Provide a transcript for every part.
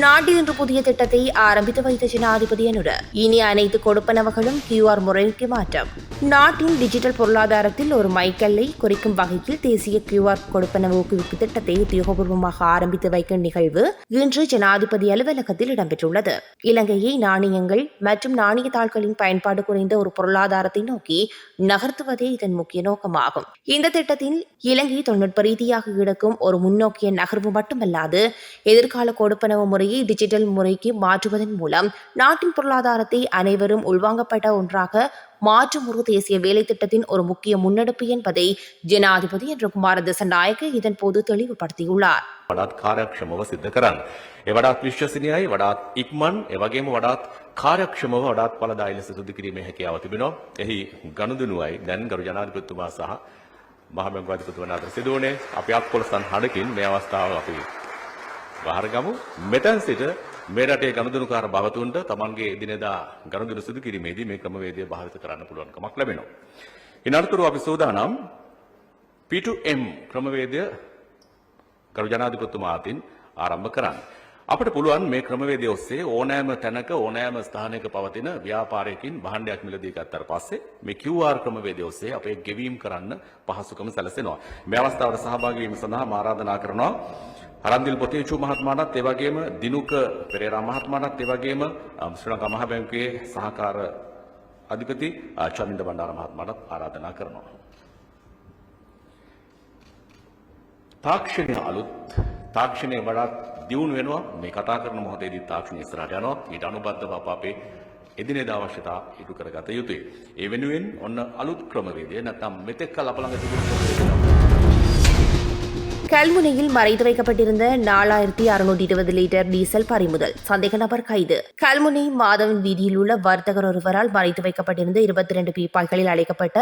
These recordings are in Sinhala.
நாட்டில் இன்று புதிய திட்டத்தை ஆரம்பித்து வைத்த ஜனாதிபதி அனுர இனி அனைத்து கொடுப்பனவுகளும் QR முறைக்கு மாற்றம். நாட்டின் டிஜிட்டல் பொருளாதாரத்தில் ஒரு மைல்கல்லை குறிக்கும் வகையில் தேசிய QR கொடுப்பனவு ஊக்குவிப்பு திட்டத்தை உத்தியோகபூர்வமாக ஆரம்பித்து வைக்கும் நிகழ்வு இன்று ஜனாதிபதி அலுவலகத்தில் இடம்பெற்றுள்ளது. இலங்கையை நாணயங்கள் மற்றும் நாணய தாள்களின் பயன்பாடு குறைந்த ஒரு பொருளாதாரத்தை நோக்கி நகர்த்துவதே இதன் முக்கிய நோக்கமாகும். இந்த திட்டத்தில் இலங்கை தொழில்நுட்ப ரீதியாக எடுக்கும் ஒரு முன்னோக்கிய நகர்வு மட்டுமல்லாது எதிர்கால கொடுப்பனவு முறையை டிஜிட்டல் முறைக்கு மாற்றுவதன் மூலம் நாட்டின் பொருளாதாரத்தை அனைவரும் உள்வாங்கப்பட்ட ஒன்றாக மாற்றும் ஒரு தேசிய வேலை திட்டத்தின் ஒரு முக்கிய முன்னெடுப்பு என்பதை ஜனாதிபதி என்ற குமார திசாநாயக்க இதன் போது தெளிவுபடுத்தியுள்ளார். වඩාත් කාර්යක්ෂමව සිද්ධ කරන්න. ඒ වඩාත් විශ්වසනීයයි, වඩාත් ඉක්මන්, ඒ වගේම වඩාත් කාර්යක්ෂමව වඩාත් ඵලදායී ලෙස සිදු කිරීමේ හැකියාව තිබෙනවා. එහි ගනුදෙනුවයි දැන් ගරු ජනාධිපතිතුමා සහ මහ බැංකුවේදීපතිතුමන් අතර සිදු වුණේ අපි අත්පොලසන් හඩකින් මේ අවස්ථාව අපි වහරගමු. මෙතෙන් සිට මේ රටේ ගනුදෙනුකාර භවතුන්ට තමන්ගේ එදිනෙදා ගනුදෙනු සිදු කිරීමේදී මේ ක්‍රමවේදය භාවිත කරන්න පුළුවන්කමක් ලැබෙනවා. ඉන් අනතුරුව අපි සූදානම් P2M ක්‍රමවේදය ගරු ජනාධිපතිතුමා අතින් ආරම්භ කරන්න. අපිට පුළුවන් මේ ක්‍රමවේදය ඔස්සේ ඕනෑම තැනක ඕනෑම ස්ථානයක පවතින ව්‍යාපාරයකින් භාණ්ඩයක් මිලදී ගත්තට පස්සේ මේ QR ක්‍රමවේදය ඔස්සේ අපේ ගෙවීම් කරන්න පහසුකම සැලසෙනවා. මේ අවස්ථාවට සහභාගී වීම සඳහා මා ආරාධනා කරනවා අරන්දිල් පොතේචු මහත්මයාණත් ඒ වගේම දිනුක පෙරේරා මහත්මයාණත් ඒ වගේම ශ්‍රී ලංකා මහ බැංකුවේ සහකාර අධිපති චමින්ද බණ්ඩාර මහත්මයාණත් ආරාධනා කරනවා. තාක්ෂණය අලුත් තාක්ෂණය වඩාත් දියුණු වෙනවා. මේ කතා කරන මොහොතේදී තාක්ෂණය ඉස්සරහට යනවා. ඊට අනුබද්ධව අපේ එදිනෙදා අවශ්‍යතා ඉටු කරගත යුතුයි. ඒ වෙනුවෙන් ඔන්න අලුත් ක්‍රමවේදය නැත්නම් මෙතෙක් කල අප ළඟ තිබුණු ක්‍රමවේදය கல்முனையில் மறைத்து வைக்கப்பட்டிருந்த 4620 லிட்டர் டீசல் பறிமுதல், சந்தேக நபர் கைது. கல்முனை மாதவன் வீதியில் உள்ள வர்த்தகர் ஒருவரால் மறைத்து வைக்கப்பட்டிருந்த 22 பீப்பாய்களில் அழைக்கப்பட்ட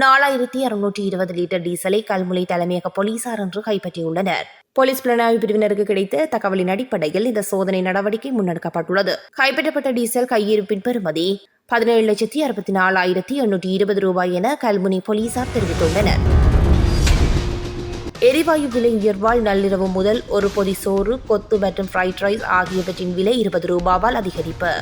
4620 லிட்டர் டீசலை கல்முனை தலைமையக போலீசார் இன்று கைப்பற்றியுள்ளனர். போலீஸ் புலனாய்வு பிரிவினருக்கு கிடைத்த தகவலின் அடிப்படையில் இந்த சோதனை நடவடிக்கை முன்னெடுக்கப்பட்டுள்ளது. கைப்பற்றப்பட்ட டீசல் கையிருப்பின் பெறுமதி 17,64,820 ரூபாய் என கல்முனை போலீசார் தெரிவித்துள்ளனர். எரிவாயு விலை உயர்வால் நள்ளிரவு முதல் ஒரு பொதி சோறு, கொத்து மற்றும் ஃப்ரைட் ரைஸ் ஆகியவற்றின் விலை 20 ரூபாவால் அதிகரிப்பு.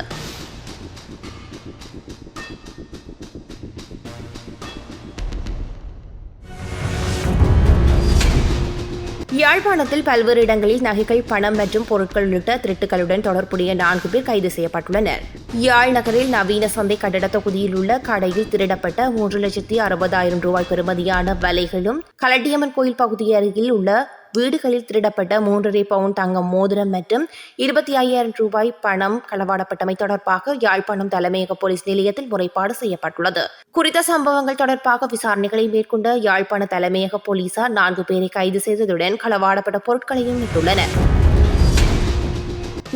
யாழ்ப்பாணத்தில் பல்வேறு இடங்களில் நகைகள், பணம் மற்றும் பொருட்கள் உள்ளிட்ட திருட்டுகளுடன் தொடர்புடைய 4 பேர் கைது செய்யப்பட்டுள்ளனர். யாழ் நகரில் நவீன சந்தை கட்டட தொகுதியில் உள்ள கடையில் திருடப்பட்ட 3,60,000 ரூபாய் பெறுமதியான வலைகளும், கலட்டியம்மன் கோயில் பகுதி அருகில் உள்ள வீடுகளில் திருடப்பட்ட 3.5 பவுண்ட் தங்கம் மோதிரம் மற்றும் 25,000 ரூபாய் பணம் களவாடப்பட்டமை தொடர்பாக யாழ்ப்பாணம் தலைமையக போலீஸ் நிலையத்தில் முறைப்பாடு செய்யப்பட்டுள்ளது. குறித்த சம்பவங்கள் தொடர்பாக விசாரணைகளை மேற்கொண்ட யாழ்ப்பாண தலைமையக போலீசார் 4 பேரை கைது செய்ததுடன் களவாடப்பட்ட பொருட்களையும் மீட்டுள்ளனர்.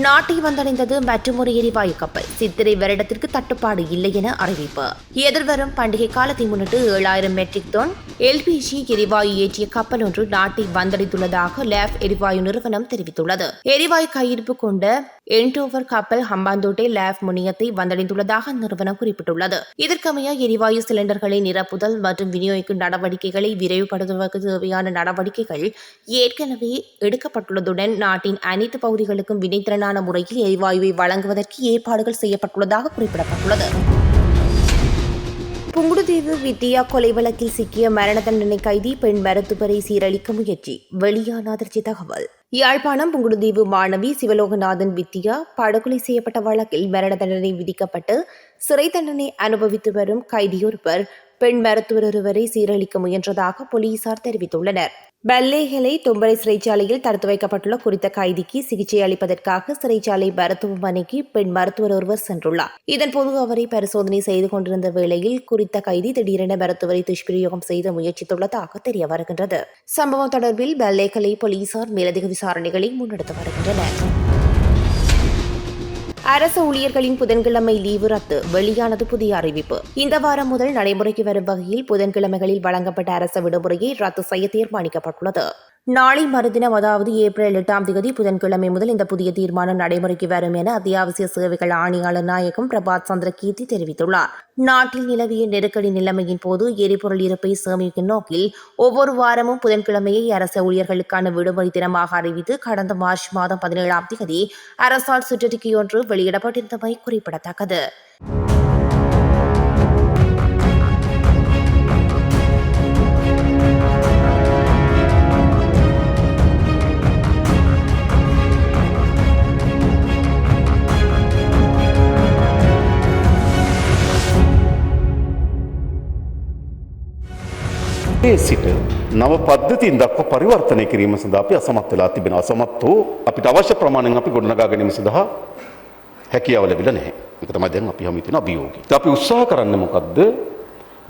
நாட்டை வந்தடைந்தது மற்றொரு எரிவாயு கப்பல். சித்திரை வருடத்திற்கு தட்டுப்பாடு இல்லை என அறிவிப்பு. எதிர்வரும் பண்டிகை காலத்தை முன்னிட்டு 7,000 மெட்ரிக் டன் LPG எரிவாயு ஏற்றிய கப்பல் ஒன்று நாட்டை வந்தடைந்துள்ளதாக லேப் எரிவாயு நிறுவனம் தெரிவித்துள்ளது. எரிவாயு கையிருப்பு கொண்ட என்டோவர் கப்பல் ஹம்பாந்தோட்டை லேப் முனையத்தை வந்தடைந்துள்ளதாக அந்நிறுவனம் குறிப்பிட்டுள்ளது. இதற்கமைய எரிவாயு சிலிண்டர்களை நிரப்புதல் மற்றும் விநியோகிக்கும் நடவடிக்கைகளை விரைவுபடுத்துவதற்கு தேவையான நடவடிக்கைகள் ஏற்கனவே எடுக்கப்பட்டுள்ளதுடன் நாட்டின் அனைத்து பகுதிகளுக்கும் வினைத்திறன் முறையில் எரிவாயுவை வழங்குவதற்கு ஏற்பாடுகள் செய்யப்பட்டுள்ளதாக குறிப்பிடப்பட்டுள்ளது. புங்குடுதீவு வித்தியா கொலை வழக்கில் சிக்கிய மரண தண்டனை கைதி பெண் மருத்துவரை சீரழிக்க முயற்சி, வெளியான அதிர்ச்சி தகவல். யாழ்ப்பாணம் புங்குடுதீவு மாணவி சிவலோகநாதன் வித்தியா படுகொலை செய்யப்பட்ட வழக்கில் மரண தண்டனை விதிக்கப்பட்டு சிறை தண்டனை அனுபவித்து வரும் கைதியொருவர் பெண் மருத்துவர் ஒருவரை சீரழிக்க முயன்றதாக போலீசார் தெரிவித்துள்ளனர். பல்லேஹலை தொம்பரை சிறைச்சாலையில் தடுத்து வைக்கப்பட்டுள்ள குறித்த கைதிக்கு சிகிச்சை அளிப்பதற்காக சிறைச்சாலை மருத்துவமனைக்கு பெண் மருத்துவர் ஒருவர் சென்றுள்ளார். இதன்போது அவரை பரிசோதனை செய்து கொண்டிருந்த வேளையில் குறித்த கைதி திடீரென மருத்துவரை துஷ்பிரயோகம் செய்து முயற்சித்துள்ளதாக தெரிய வருகின்றது. சம்பவம் தொடர்பில் பல்லேஹலை போலீசார் மேலதிக விசாரணைகளை முன்னெடுத்து வருகின்றனர். அரசு ஊழியர்களின் புதன்கிழமை லீவு ரத்து, வெளியானது புதிய அறிவிப்பு. இந்த வாரம் முதல் நடைமுறைக்கு வரும் வகையில் புதன்கிழமைகளில் வழங்கப்பட்ட அரசு விடுமுறையை ரத்து செய்ய தீர்மானிக்கப்பட்டுள்ளது. நாளை மறுதினம் அதாவது ஏப்ரல் 8ஆம் தேதி புதன்கிழமை முதல் இந்த புதிய தீர்மானம் நடைமுறைக்கு வரும் என அத்தியாவசிய சேவைகள் ஆணையாளர் நாயகம் பிரபாத் சந்திர கீர்த்தி தெரிவித்துள்ளார். நாட்டில் நிலவிய நெருக்கடி நிலைமையின் போது எரிபொருள் இருப்பை சேமிக்கும் நோக்கில் ஒவ்வொரு வாரமும் புதன்கிழமையை அரசு ஊழியர்களுக்கான விடுமுறை தினமாக அறிவித்து கடந்த மார்ச் மாதம் 17ஆம் தேதி அரசால் சுற்றறிக்கை ஒன்று வெளியிடப்பட்டிருந்தமை குறிப்பிடத்தக்கது. සිට නව පද්ධතින් දක්වා පරිවර්තනය කිරීම සඳහා අපි අසමත් වෙලා තිබෙනවා. අසමත් වූ අපිට අවශ්‍ය ප්‍රමාණයෙන් අපි ගොඩනගා ගැනීම සඳහා හැකියාව ලැබිලා නැහැ. ඒක තමයි දැන් අපි හමු තියෙන අභියෝගය. අපි උත්සාහ කරන්නේ මොකද්ද?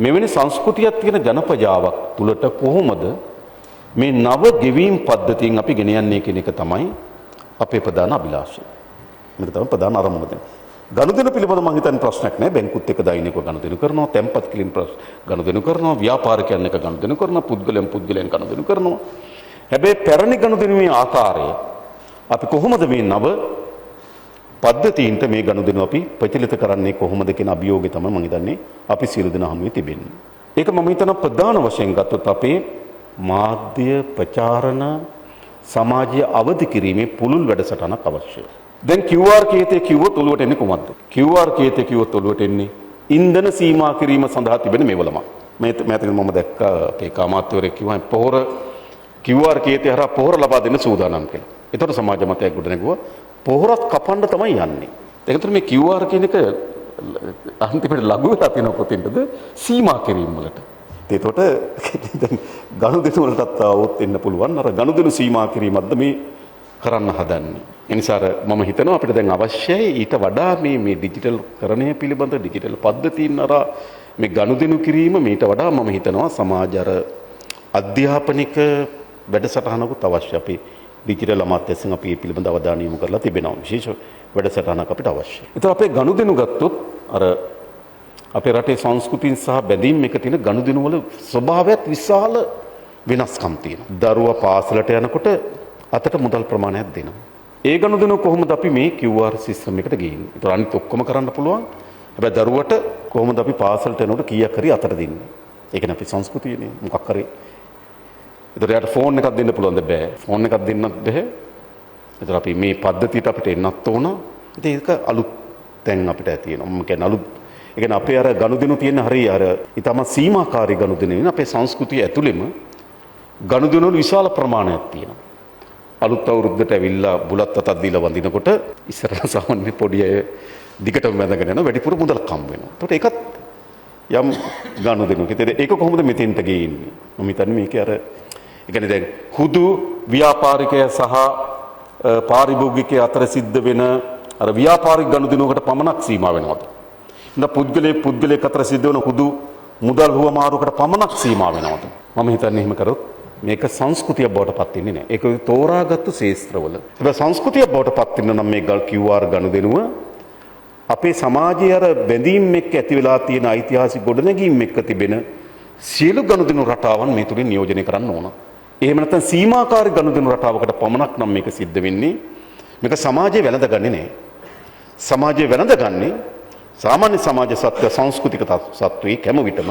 මෙවැනි සංස්කෘතියක් තියෙන ජනපජාවක් තුළට කොහොමද මේ නව ගෙවීම් පද්ධතියෙන් අපි ගෙන යන්නේ කියන එක තමයි අපේ ප්‍රධාන අභිලාෂය. මේක තමයි ප්‍රධාන අරමුණ දෙන්නේ. ගනුදෙනු පිළිබඳ මම හිතන්නේ ප්‍රශ්නයක් නැහැ. බැංකුත් එක්ක දෛනිකව ගනුදෙනු කරනවා, තැන්පත් කිරීම ගනුදෙනු කරනවා, ව්‍යාපාරිකයන් එක්ක ගනුදෙනු කරනවා, පුද්ගලයන් ගනුදෙනු කරනවා. හැබැයි පැරණි ගනුදෙනුවේ ආකාරය අපි කොහොමද මේ නව පද්ධතීන්ට මේ ගනුදෙනු අපි ප්‍රචලිත කරන්නේ කොහොමද කියන අභියෝගය තමයි මම හිතන්නේ අපි සියලු දෙනා හමුවේ තිබෙන්නේ. ඒක මම හිතනවා ප්‍රධාන වශයෙන් ගත්තොත් අපේ මාධ්‍ය ප්‍රචාරණ සමාජය අවදි කිරීමේ පුළුල් වැඩසටහනක් අවශ්‍යයි. දැන් QR කේතය කිව්වොත් ඔළුවට එන්නේ කොහොමද? QR කේතය කිව්වොත් ඔළුවට එන්නේ ඉන්ධන සීමා කිරීම සඳහා තිබෙන මෙවලම. මේතන මම දැක්කා අපේ කාමාත්වරයෙක් කිව්වා පොහොර QR කේතය හරහා පොහොර ලබා දෙන්න සූදානම් කියලා. ඒතකොට සමාජ මතයක් ගොඩනැගුවා පොහොරත් කපන්න තමයි යන්නේ. ඒකට මේ QR කියන එක අන්තිමට ලඝු වෙලා තියෙන කොතින්ද සීමා කිරීම වලට. ඒතකොට දැන් ගනුදෙනු වලටත් આવොත් එන්න පුළුවන්. අර ගනුදෙනු සීමා කිරීමක්ද මේ කරන්න හදන්නේ. ඒ නිසා මම හිතනවා අපිට දැන් අවශ්‍යයි ඊට වඩා මේ ඩිජිටල් කරණය පිළිබඳ ඩිජිටල් පද්ධතීන් අර මේ ගනුදෙනු කිරීම මීට වඩා මම හිතනවා සමාජ අර අධ්‍යාපනික වැඩසටහනකුත් අවශ්‍යයි. අපි ඩිජිටල් අමාත්‍යාංශයෙන් අපි මේ පිළිබඳ අවධානය යොමු කරලා තිබෙනවා. විශේෂ වැඩසටහනක් අපිට අවශ්‍යයි. ඒතර අපේ ගනුදෙනු ගත්තොත් අර අපේ රටේ සංස්කෘතියින් සහ බැඳීම් එක තියෙන ගනුදෙනු වල ස්වභාවයත් විශාල වෙනස්කම් තියෙනවා. දරුවා පාසලට යනකොට අතට මුදල් ප්‍රමාණයක් දෙනවා. ඒ ගනුදෙනු කොහොමද අපි මේ QR සිස්ටම් එකට ගේන්නේ? ඒතර අනිත් ඔක්කොම කරන්න පුළුවන්. හැබැයි දරුවට කොහොමද අපි පාසලට යනකොට කීයක් හරි අතට දෙන්නේ? ඒ කියන්නේ අපි සංස්කෘතියනේ මොකක් හරි. ඒතර යාට ෆෝන් එකක් දෙන්න පුළුවන්ද? බෑ. ෆෝන් එකක් දෙන්නත් බෑ. ඒතර අපි මේ පද්ධතියට අපිට එන්නත් ඕන. ඉතින් ඒක අලුත් තැන් අපිට තියෙනවා. මම කියන්නේ අලුත් ඒ කියන්නේ අපේ අර ගනුදෙනු තියෙන හරි අර ඊටම සීමාකාරී ගනුදෙනු නේ අපේ සංස්කෘතිය ඇතුළෙම ගනුදෙනු වල විශාල ප්‍රමාණයක් තියෙනවා. අලුත් අවුරුද්දට ඇවිල්ලා බුලත් අතක් දීලා වඳිනකොට ඉස්සරහ සාමාන්‍ය පොඩි අය දිගටම වැඳගෙන යනවා වැඩිපුර මුදලක් හම්බ වෙනවා. ඒකට ඒකත් යම් ගනුදෙනුක. ඒක කොහොමද මෙතෙන්ට ගේන්නේ? මම හිතන්නේ මේකේ අර ඒ කියන්නේ දැන් හුදු ව්‍යාපාරිකය සහ පාරිභෝගිකය අතර සිද්ධ වෙන අර ව්‍යාපාරික ගනුදෙනුවකට පමණක් සීමා වෙනවද? නැත්නම් පුද්ගලයෙක් අතර සිද්ධ වෙන හුදු මුදල් හුවමාරුවකට පමණක් සීමා වෙනවද? මම හිතන්නේ එහෙම කරොත් මේක සංස්කෘතිය බවට පත් වෙන්නේ නැහැ. ඒක තෝරාගත්තු ශේස්ත්‍රවල. හැබැයි සංස්කෘතිය බවට පත් වෙන්න නම් මේ QR ගනුදෙනුව අපේ සමාජයේ අර බැඳීම් එක්ක ඇති වෙලා තියෙන ඓතිහාසික ගොඩනැගීම් එක්ක තිබෙන සියලු ගනුදෙනු රටාවන් මේ තුලින් නියෝජනය කරන්න ඕන. එහෙම නැත්නම් සීමාකාරී ගනුදෙනු රටාවකට පමණක් නම් මේක සිද්ධ වෙන්නේ. මේක සමාජයේ වැළඳගන්නේ නැහැ. සමාජයේ වැළඳගන්නේ සාමාන්‍ය සමාජ සත්‍ය සංස්කෘතික සත්වයේ හැම විටම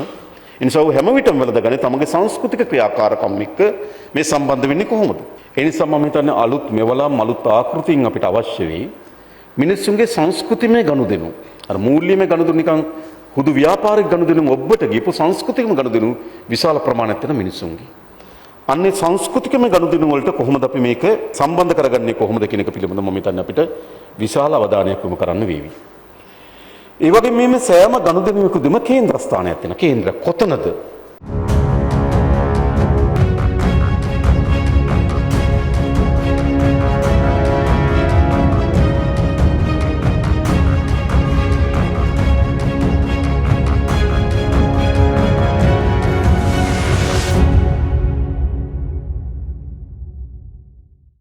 එනිසා හැම විටම වැළඳගන්නේ තමගේ සංස්කෘතික ක්‍රියාකාරකම් එක්ක මේ සම්බන්ධ වෙන්නේ කොහොමද? ඒ නිසා මම හිතන්නේ අලුත් මෙවලම් අලුත් ආකෘතියින් අපිට අවශ්‍ය වෙයි මිනිස්සුන්ගේ සංස්කෘතිමය ගනුදෙනු. අර මූල්‍යමය ගනුදෙනු නිකන් හුදු ව්‍යාපාරික ගනුදෙනු ඔබට ගියපු සංස්කෘතිකම ගනුදෙනු විශාල ප්‍රමාණයක් වෙන මිනිස්සුන්ගේ. අන්නේ සංස්කෘතිකමය ගනුදෙනු වලට කොහොමද අපි මේක සම්බන්ධ කරගන්නේ කොහොමද කියන එක පිළිබඳව මම හිතන්නේ අපිට විශාල අවධානයක් යොමු කරන්න වේවි. ඒ වගේම මේ සෑම ගනුදෙනුවකදීම කේන්ද්‍රස්ථානයක් තියෙනවා. කේන්ද්‍ර කොතනද?